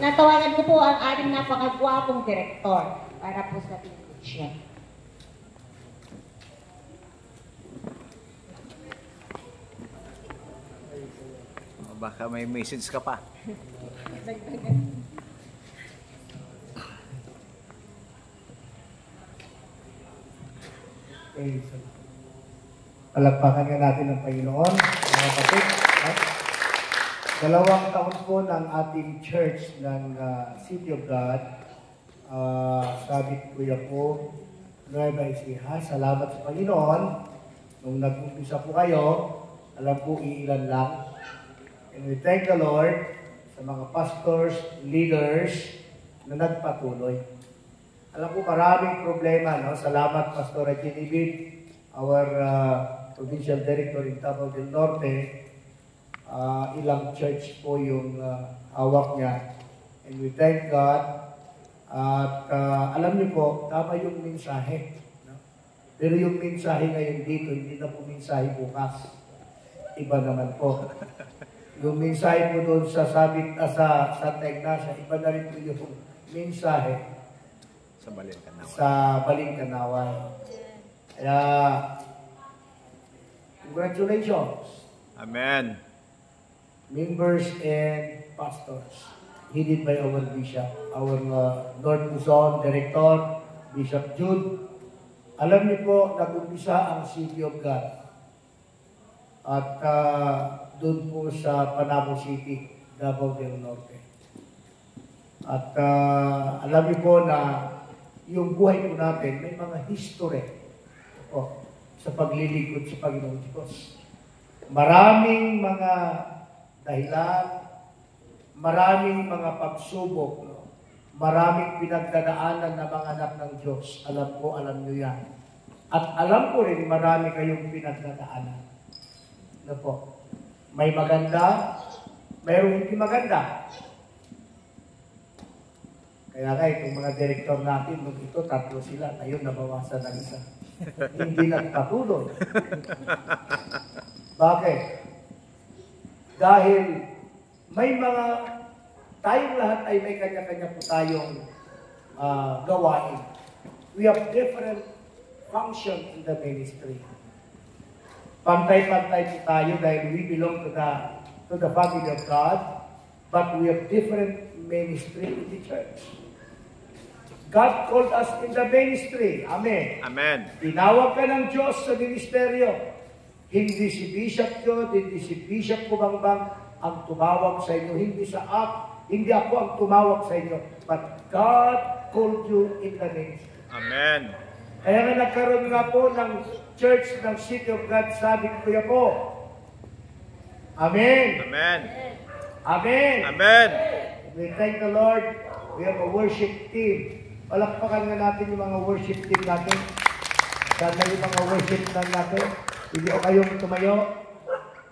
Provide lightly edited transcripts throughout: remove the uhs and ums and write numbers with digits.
natawagan ko po ang ating napakagwapong direktor para po sa pinag-check. Baka may message ka pa. Palagpakan nga natin ang Panginoon, mga kapatid. 2 taon po ng ating church ng City of God. Sabi ko po, Nueva Ecija, salamat sa Panginoon. Nung nag-umpisa po kayo, alam po iilan lang. And we thank the Lord sa mga pastors, leaders na nagpatuloy. Alam po maraming problema, no? Salamat Pastor Regine, our provincial director in Davao del Norte. Ilang church po yung hawak niya. And we thank God. At alam niyo po, tama yung mensahe. No? Pero yung mensahe ngayon dito, hindi na po mensahe bukas. Iba naman po. Yung mensahe po doon sa sabit, sa Santa Ignacia, iba na rin po yung mensahe sa Balingkanaway. Kaya, congratulations. Amen. Members and pastors, headed by our bishop, our North Luzon Director, Bishop Jude. Alam niyo po, nag-umpisa ang City of God. At doon po sa Panabo City, Davao del Norte. At alam niyo po na yung buhay po natin, may mga history po sa paglilingkod sa Panginoon Diyos. Maraming mga dahilan, maraming mga pagsubok, no? Maraming pinagdadaanan na mga anak ng Diyos. Alam ko, alam niyo yan. At alam ko rin, marami kayong pinagdadaanan. No po? May maganda, mayroong hindi maganda. Kaya nga, itong mga direktor natin, nung ito, 3 sila, ngayon nabawasan ng isa. Hindi nagpatuloy. Bakit? Dahil may mga, tayong lahat ay may kanya-kanya po tayong gawain. We have different function in the ministry. Pantay-pantay po tayo dahil we belong to the family of God, but we have different ministry in the church. God called us in the ministry. Amen. Amen. Tinawag ka ng Diyos sa ministeryo. Hindi si Bishop Jod, hindi si Bishop Kubangbang ang tumawag sa inyo. Hindi ako ang tumawag sa inyo. But God called you in the ministry. Amen. Kaya nga nagkaroon nga po ng church ng City of God, sabi ko po. Amen. Amen. Amen. Amen. We thank the Lord. We have a worship team. Palakpakan nga natin yung mga worship team natin. Sana yung mga worship team natin. Hindi o kayong tumayo.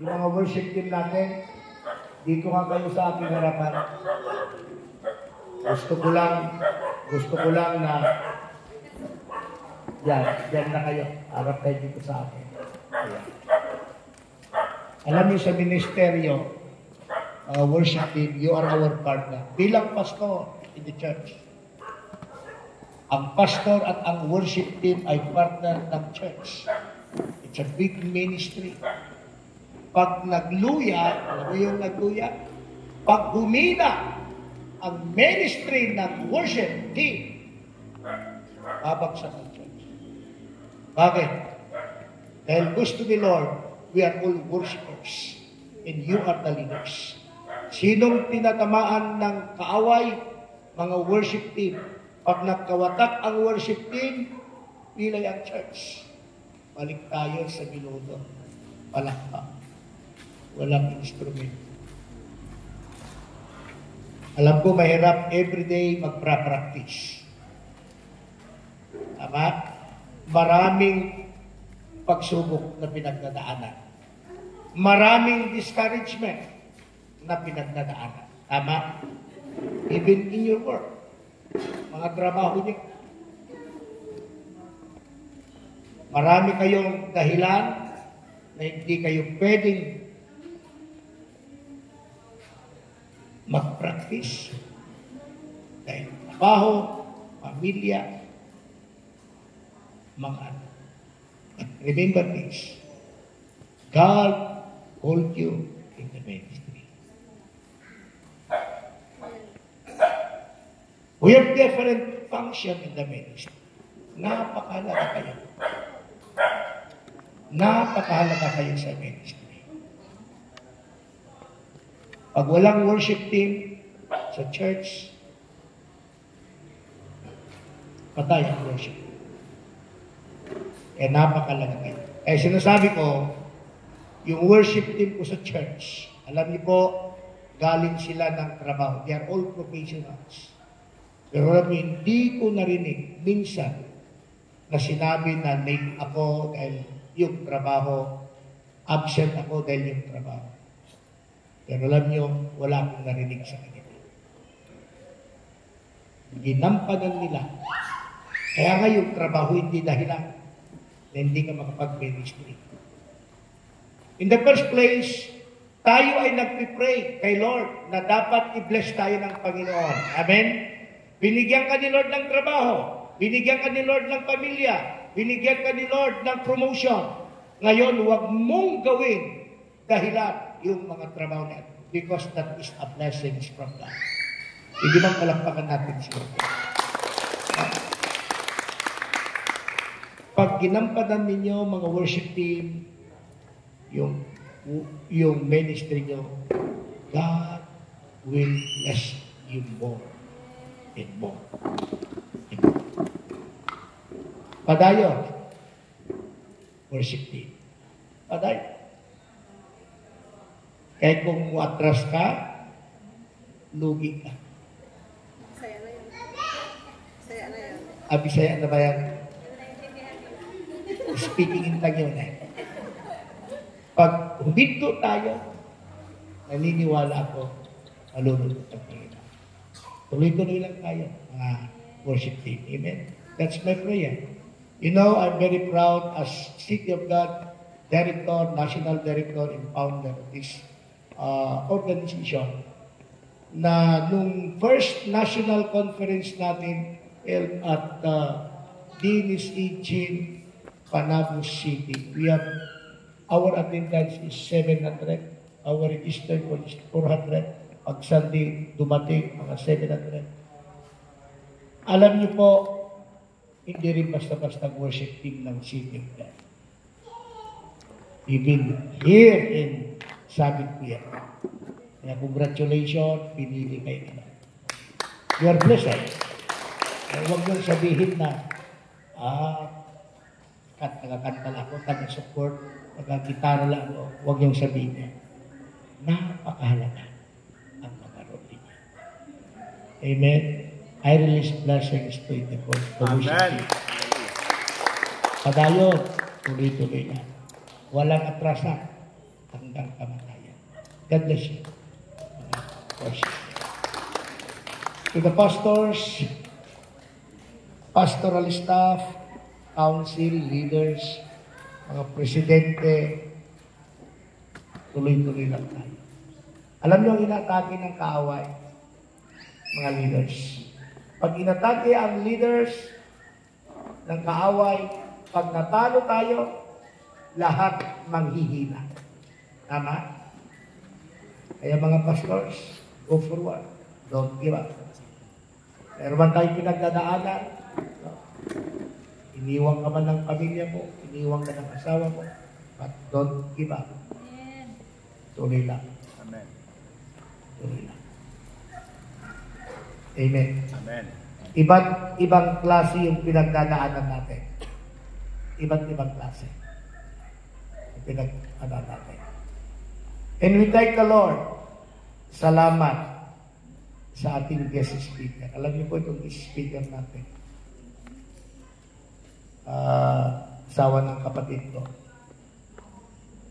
Yung mga worship team natin. Dito nga kayo sa aking harapan. Gusto ko lang na Diyan na kayo. Harap kayo dito sa akin. Ayan. Alam niyo sa ministeryo, worship team, you are our partner. Bilang pastor in the church, ang pastor at ang worship team ay partner ng church. It's a big ministry. Pag nagluya, alam mo yung nagluya? Pag humina ang ministry ng worship team, babagsak ang church. Bakit? Dahil gusto ni Lord, we are all worshipers and you are the leaders. Sinong tinatamaan ng kaaway? Mga worship team. Pag nagkawatak ang worship team, pilay ang church. Balik tayo sa binudo. Palakpak. Walang instrument. Alam ko mahirap everyday magpa-practice. Tama? Maraming pagsubok na pinagdadaanan. Maraming discouragement na pinagdadaanan. Tama? Even in your work. Mga trabaho niyo. Marami kayong dahilan na hindi kayo pwedeng mag-practice. trabaho, pamilya, mga anak. But remember this, God called you in the ministry. We have different function in the ministry. Napakahalaga kayo. Napakahalaga kayo sa ministry. Pag walang worship team sa church, patay ang worship. Kaya napakahalaga kayo. Kaya sinasabi ko, yung worship team ko sa church, alam niyo po, galing sila ng trabaho. They are all professionals. Pero alam niyo, hindi ko narinig minsan na sinabi na late ako dahil yung trabaho, absent ako dahil yung trabaho. Pero alam niyo, wala akong narinig sa kanila. Ginampanan nila. Kaya nga yung trabaho hindi dahilan na hindi ka makapag-ministry. In the first place, tayo ay nagpipray kay Lord na dapat i-bless tayo ng Panginoon. Amen? Binigyan ka ni Lord ng trabaho. Binigyan ka ni Lord ng pamilya. Binigyan ka ni Lord ng promotion. Ngayon, huwag mong gawin dahilan yung mga trabaho na because that is a blessing from God. Hindi bang palakpakan natin siya? Pag ginampanan ninyo mga worship team, yung ministry nyo, God will bless you more and more. Padayon, worship team. Padayon. Kahit kung atras ka, lugi ka. Saya na yun. Saya na yun. Abisaya na ba yan? Speaking in Tagalog na. Pag huminto tayo, naniniwala ako, malulunod ang Panginoon. Tuloy-tuloy lang tayo, mga worship team. Amen? That's my prayer. You know, I'm very proud as City of God Director, National Director, and founder of this organization na nung first national conference natin held at Dinis Ichin, Panabo City. We have, our attendance is 700. Our registered is 400. Pag Sunday, dumating mga 700. Alam niyo po, hindi rin basta-basta worship team ng City of God. Even here in Sabit Kuya. Kaya congratulations, pinili kayo nila. You are blessed. Huwag niyong sabihin na, taga-kanta lang ako, taga-support, taga-gitara lang ako. Huwag niyong sabihin niya. Napakahalaga ang mga role niya. Amen. I release blessings to the Amen. Padayon, tuloy-tuloy na. Walang atrasan hanggang kamatayan. God bless you. To the pastors, pastoral staff, council, leaders, mga presidente, tuloy-tuloy lang tayo. Alam niyo ang inatake ng kaaway, mga leaders. Pag inatake ang leaders ng kaaway, pag natalo tayo, lahat manghihina. Tama? Kaya mga pastors, go forward. Don't give up. Meron man tayong pinagdadaanan, iniwang ka man ng pamilya mo, iniwang ka ng asawa mo, but don't give up. Tuloy lang. Amen. Tuloy lang. Amen. Amen. Iba't ibang klase yung pinagdadaanan natin. Iba't ibang klase. Yung pinagdadaanan natin. And we thank the Lord. Salamat sa ating guest speaker. Alam niyo po itong guest speaker natin. Asawa ng kapatid ko.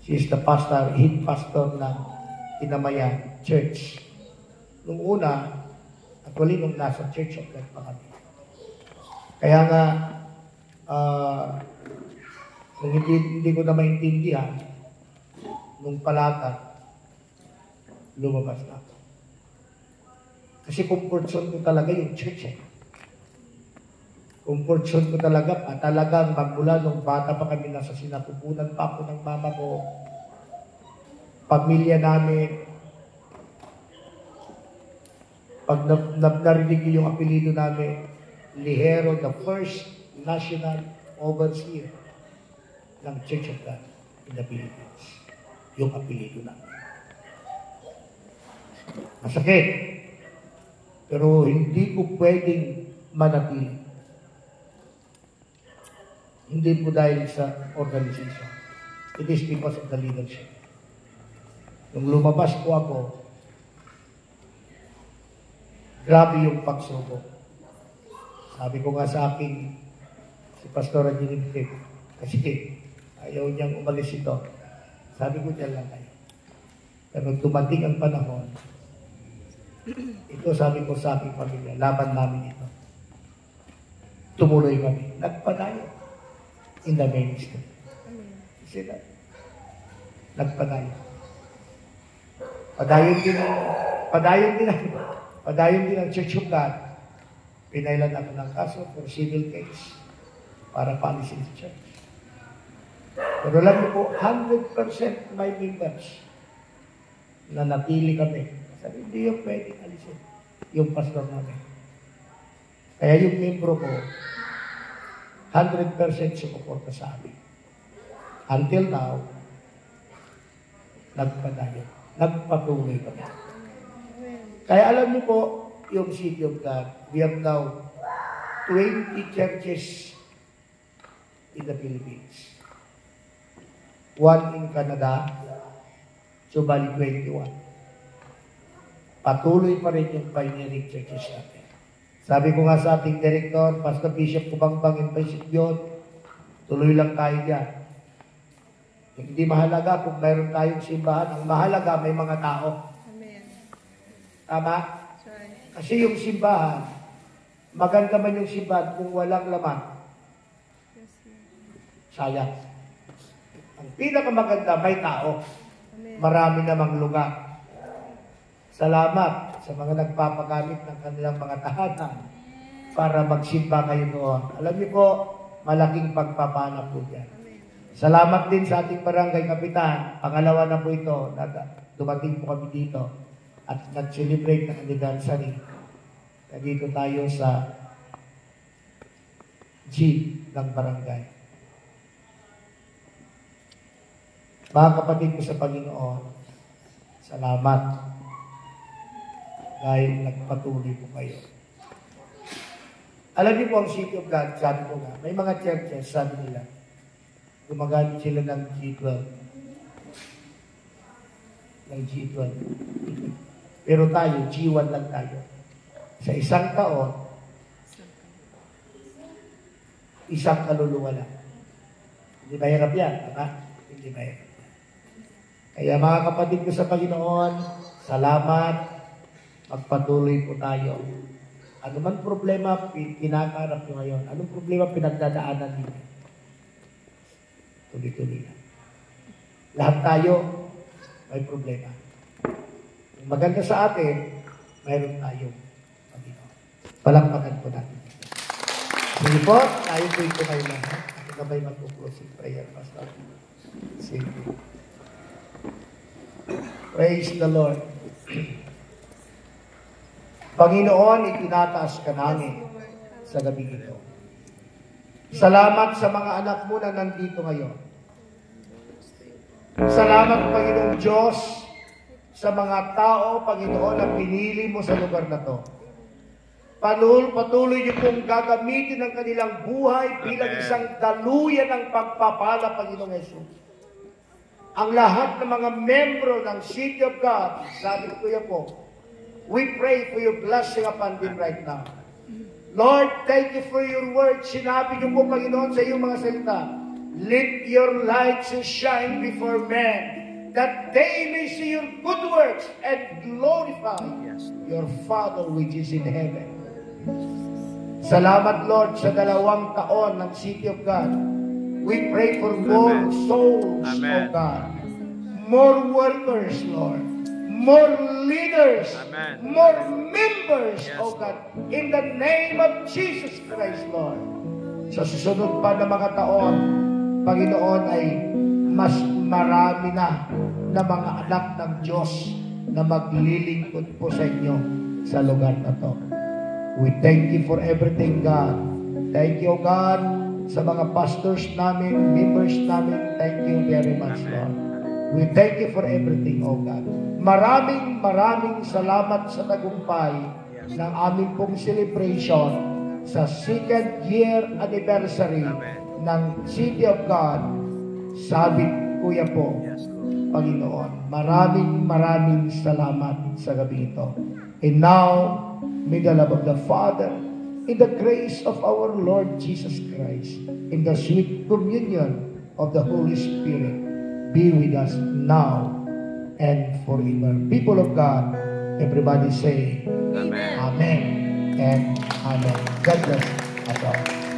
She is the pastor, head pastor ng Tinamayan Church. Nung una, actually nung nasa Church of God pa kami. Kaya nga, kung hindi ko na maintindihan, nung palatag, lumabas na ako. Kasi comfort zone ko talaga yung church eh. Comfort zone ko talaga pa. Talagang magmula nung bata pa kami, nasa sinapupunan pa ako ng mama ko, pamilya namin. Pag narinig yung apelido namin, Lihero, the first national overseer ng Church of God in the Philippines. Yung apelido namin. Masakit. Pero hindi ko pwedeng manatili. Hindi po dahil sa organization. It is because of the leadership. Nung lumabas po ako, grabe yung pagsubok. Sabi ko nga sa akin, si Pastor Angelin, kasi ayaw niyang umalis ito. Sabi ko, dyan lang kayo. Pero dumating ang panahon, ito sabi ko sa aking pamilya, laban namin ito. Tumuloy kami. Nagpadayo in the ministry. See that? Nagpadayo. Padayon din ang Church of God. Pinailan ako ng kaso for civil case para paalisin sa church. Pero alam niyo po, 100% my members na napili kami. Sabi, hindi yung pwedeng alisin yung pastor namin. Kaya yung membro ko, 100% sumuporta sa amin. Until now, nagpadayo. Nagpatuloy kami. Kaya alam niyo po, yung City of God, we have now 20 churches in the Philippines. 1 in Canada, so bali 21. Patuloy pa rin yung pioneering churches natin. Sabi ko nga sa ating director, Pastor Bishop Kubangbang and Bishop Yon, tuloy lang tayo dyan. Hindi mahalaga kung mayroon tayong simbahan. Ang mahalaga, may mga tao. Amen. Tama? Sorry. Kasi yung simbahan, maganda man yung simbahan kung walang laman. Yes, Lord. Sayang. Ang pinakamaganda, may tao. Amen. Marami namang lugar. Salamat sa mga nagpapagamit ng kanilang mga tahanan para magsimba kayo doon. Alam niyo po, malaking pagpapala po yan. Salamat din sa ating barangay kapitan. Pangalawa na po ito. Dumating po kami dito at nag-celebrate ng anniversary. Nandito tayo sa G ng barangay. Mga kapatid ko sa Panginoon, salamat dahil nagpatuloy po kayo. Alam niyo po ang City of God, sabi ko nga, may mga churches, sabi nila, gumagamit sila ng G12. Ng G12. Pero tayo, G1 lang tayo. Sa isang taon, isang kaluluwa lang. Hindi mahirap yan, tama? Hindi mahirap yan. Kaya mga kapatid ko sa Panginoon, salamat, magpatuloy po tayo. Ano man problema kinakaharap nyo ngayon? Anong problema pinagdadaanan ninyo? Tuloy-tuloy lang. Lahat tayo may problema. Ang maganda sa atin, mayroon tayong Panginoon. Palakpakan po natin. Sige po, tayo po ito kayo lang. Ako na ba'y mag-closing prayer, Pastor? Sige. Praise the Lord. Panginoon, itinataas ka namin sa gabi ito. Salamat sa mga anak mo na nandito ngayon. Salamat, Panginoong Diyos, sa mga tao, Panginoon, na pinili mo sa lugar na to. Patuloy niyo pong gagamitin ang kanilang buhay bilang isang daluyan ng pagpapala, Panginoong Jesus. Ang lahat ng mga membro ng City of God, sabi ko yan po, we pray for your blessing upon them right now. Lord, thank you for your word. Sinabi niyo po, Panginoon, sa iyong mga salita, let your light shine before men, that they may see your good works and glorify your Father which is in heaven. Salamat, Lord, sa 2 taon ng City of God. We pray for more souls, O God. More workers, Lord. more leaders, Amen. more members, Yes, O God, in the name of Jesus Christ, Lord. Sa susunod pa na mga taon, Panginoon, ay mas marami na mga anak ng Diyos na maglilingkod po sa inyo sa lugar na to. We thank you for everything, God. Thank you, God, sa mga pastors namin, members namin. Thank you very much, Lord. We thank you for everything, oh God. Maraming salamat sa tagumpay ng aming pong celebration sa 2nd year anniversary ng City of God. Sabit, Kuya po, Yes, Lord. Panginoon. Maraming salamat sa gabi ito. And now, may the love of the Father, in the grace of our Lord Jesus Christ, in the sweet communion of the Holy Spirit, be with us now and forever. People of God, everybody say, Amen. Amen and Amen. God bless us all.